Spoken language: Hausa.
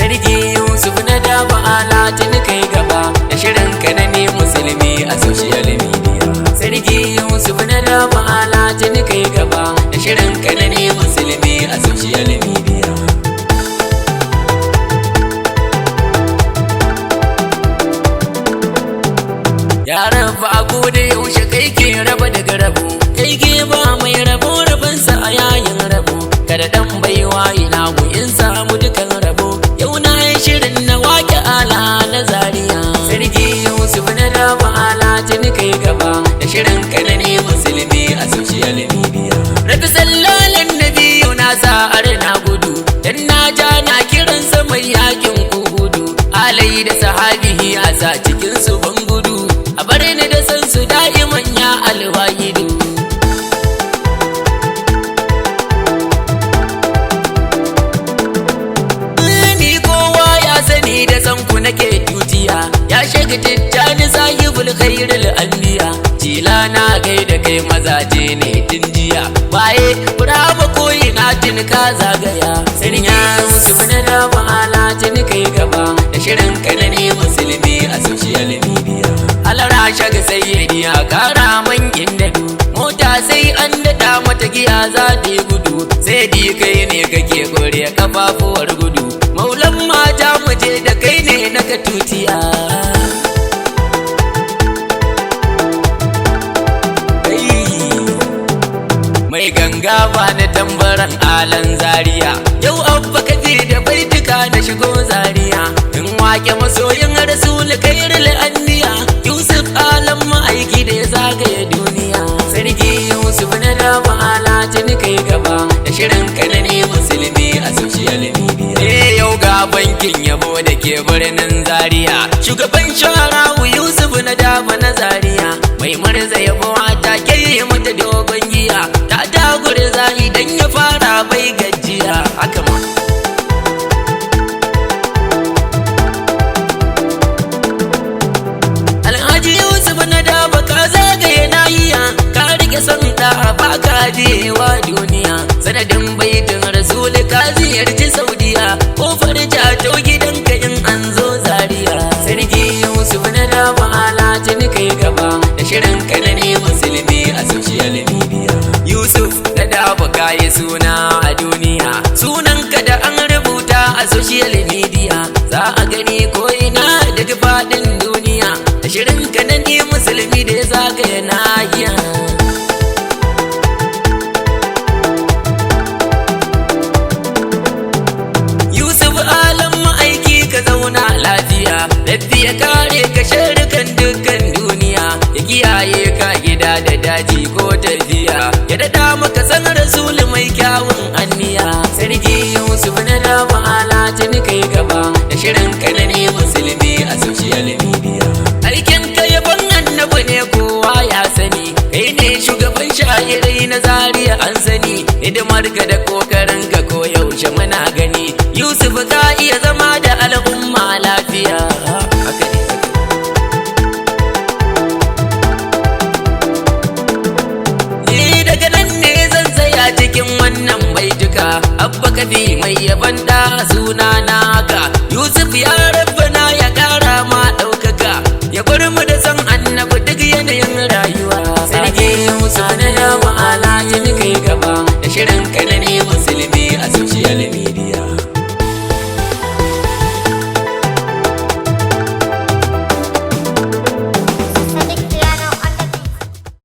Sarki Yusuf na daba alatin kai gaba da shirin ka na ne musulmi a social media. Sarki Yusuf na daba alatin kai gaba da shirin ka na ne musulmi a social media. Ya raba a koda yaushe kai ke raba daga rabo, kai ke ba mai rabo rabansa a yayin rabo. Kada dan baiwa ina mu in samu dukan rabo, yau na yi shirin na wake ala na Zaria. Sarki Yusuf na daba alatin kai gaba da shirin ka na ne musulmi a social media. Rabi sallalin nabiyu na sa'ar na gudu, dan na ja na kiransa mai yakin Uhudu. Alai da sahabihi a sa cikin su ban gudu, a bar ni da san su da'iman ya alwahidu. Ni kowa ya sani da san ku nake tutiya, ya shiga tijjani sahibul khairul anbiya. Jila na gaida kai mazaje ne tun jiya, waye burama koyi na tun ka zagaya. Sarki Yusuf na daba alatin kai gaba da shirin ka na ne musulmi a social media. Alara shaga sayyidi a kara mangin dadu, mota sai an dada mata giya za ta yi gudu. Sai di kai ne kake kore kafafuwar gudu, maulan mata muje da kai ne na ka tutiya. Mai ganga ba na tambaran alan Zaria, yau abba kaje da baituka na shigo Zaria. In wake masoyin rasul khairul anbiya, Yusuf alam ma'aiki da ya zagaye duniya. Sarki Yusuf na daba alatin kai gaba da shirin ka na ne musulmi a social media. Yau ga bankin yabo da ke birnin Zaria, shugaban sharawu Yusuf na daba na Zaria. Mai murza yabo ta ke mata dogon giya, ta dagure za idan ya fara bai gajiya. Haka ma Alhaji Yusuf na daba ka zagaye nahiya, ka rike son da baka jewa duniya. Sanadin baitin rasul ka ziyarci Saudiya, kofar jato gidanka in an zo Zaria. Sarki Yusuf na daba alatin kai gaba da shirin ka na ne musulmi a social media. Yusuf na daba kayi suna a duniya, sunanka da an rubuta a social media. Za a gani ko ina daga faɗin duniya, da shirin ka na ne musulmi da ya zagaya nahiya. Yusuf alam ma'aiki ka zauna lafiya, lafiya kare ka sharrukan dukkan duniya. Ya kiyaye ka gida da daji ko tafiya, ya dada maka san rasul mai kyawun anniya. Sarki Yusuf na daba alatin kai gaba da shirin ka na ne musulmi a social media. Aikin ka yaban annabi ne kowa ya sani, kai ne shugaban shahirai na Zaria an sani. Hidimar ka da kokarin ka ko yaushe muna gani, Yusuf ka iya zama